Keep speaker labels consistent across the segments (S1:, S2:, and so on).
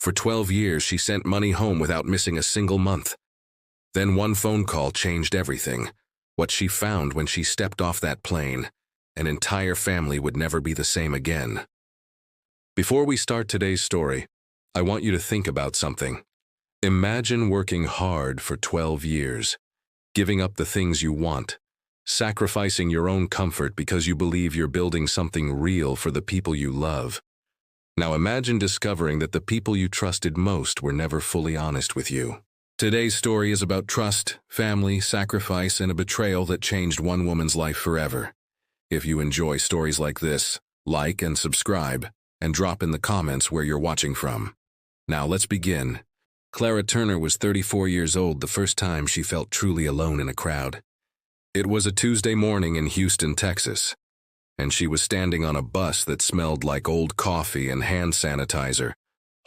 S1: For 12 years, she sent money home without missing a single month. Then one phone call changed everything. What she found when she stepped off that plane, an entire family would never be the same again. Before we start today's story, I want you to think about something. Imagine working hard for 12 years, giving up the things you want, sacrificing your own comfort because you believe you're building something real for the people you love. Now imagine discovering that the people you trusted most were never fully honest with you. Today's story is about trust, family, sacrifice, and a betrayal that changed one woman's life forever. If you enjoy stories like this, like and subscribe, and drop in the comments where you're watching from. Now let's begin. Clara Turner was 34 years old the first time she felt truly alone in a crowd. It was a Tuesday morning in Houston, Texas, and she was standing on a bus that smelled like old coffee and hand sanitizer,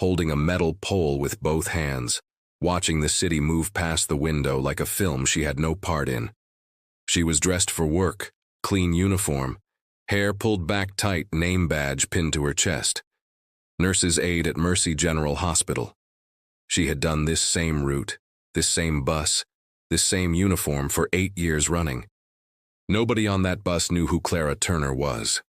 S1: holding a metal pole with both hands, watching the city move past the window like a film she had no part in. She was dressed for work, clean uniform, hair pulled back tight, name badge pinned to her chest. Nurse's aide at Mercy General Hospital. She had done this same route, this same bus, this same uniform for 8 years running. Nobody on that bus knew who Clara Turner was.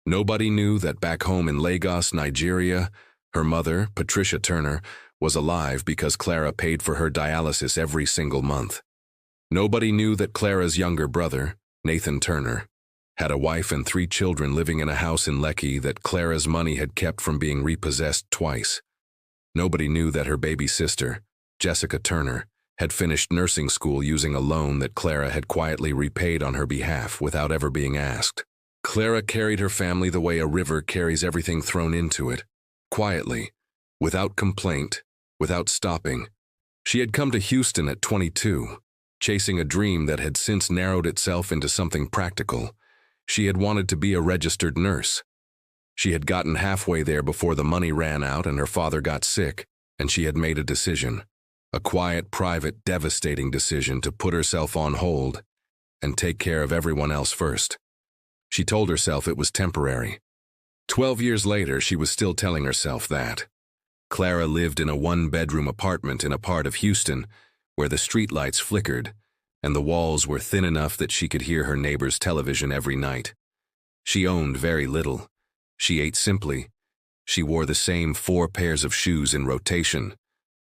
S1: Nobody knew that back home in Lagos, Nigeria, her mother, Patricia Turner, was alive because Clara paid for her dialysis every single month. Nobody knew that Clara's younger brother, Nathan Turner, had a wife and 3 children living in a house in Lekki that Clara's money had kept from being repossessed twice. Nobody knew that her baby sister, Jessica Turner, had finished nursing school using a loan that Clara had quietly repaid on her behalf without ever being asked. Clara carried her family the way a river carries everything thrown into it, quietly, without complaint, without stopping. She had come to Houston at 22, chasing a dream that had since narrowed itself into something practical. She had wanted to be a registered nurse. She had gotten halfway there before the money ran out and her father got sick, and she had made a decision. A quiet, private, devastating decision to put herself on hold and take care of everyone else first. She told herself it was temporary. 12 years later, she was still telling herself that. Clara lived in a 1-bedroom apartment in a part of Houston where the streetlights flickered and the walls were thin enough that she could hear her neighbor's television every night. She owned very little. She ate simply. She wore the same 4 pairs of shoes in rotation.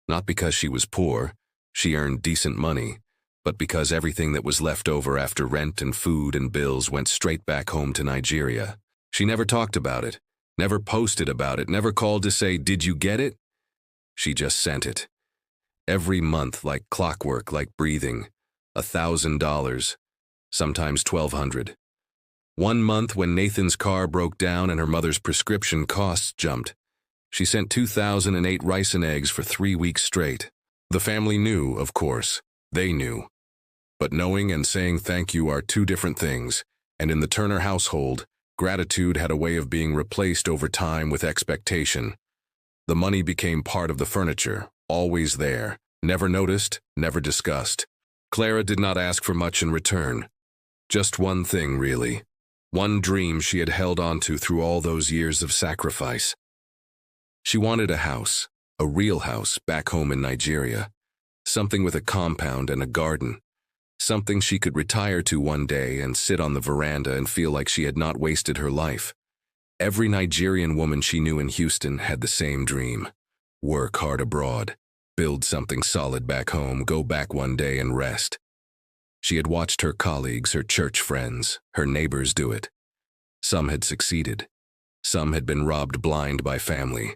S1: Not because she was poor, she earned decent money, but because everything that was left over after rent and food and bills went straight back home to Nigeria. She never talked about it, never posted about it, never called to say, "Did you get it?" She just sent it. Every month, like clockwork, like breathing, $1,000, sometimes $1,200. One month when Nathan's car broke down and her mother's prescription costs jumped, she sent 2,008 rice and eggs for 3 weeks straight. The family knew, of course. They knew. But knowing and saying thank you are 2 different things, and in the Turner household, gratitude had a way of being replaced over time with expectation. The money became part of the furniture, always there, never noticed, never discussed. Clara did not ask for much in return. Just one thing, really. One dream she had held onto through all those years of sacrifice. She wanted a house, a real house, back home in Nigeria. Something with a compound and a garden. Something she could retire to one day and sit on the veranda and feel like she had not wasted her life. Every Nigerian woman she knew in Houston had the same dream. Work hard abroad, build something solid back home, go back one day and rest. She had watched her colleagues, her church friends, her neighbors do it. Some had succeeded. Some had been robbed blind by family.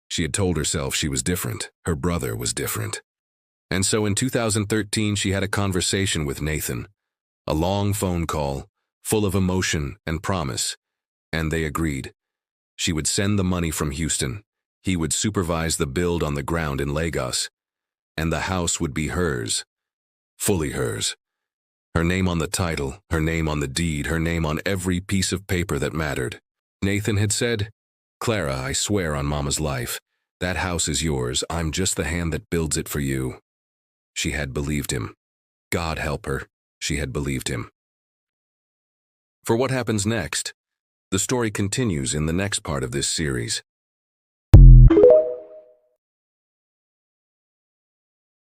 S1: She had told herself she was different. Her brother was different. And so in 2013, she had a conversation with Nathan. A long phone call, full of emotion and promise. And they agreed. She would send the money from Houston. He would supervise the build on the ground in Lagos. And the house would be hers. Fully hers. Her name on the title, her name on the deed, her name on every piece of paper that mattered. Nathan had said, "Clara, I swear on Mama's life, that house is yours. I'm just the hand that builds it for you." She had believed him. God help her, she had believed him. For what happens next? The story continues in the next part of this series.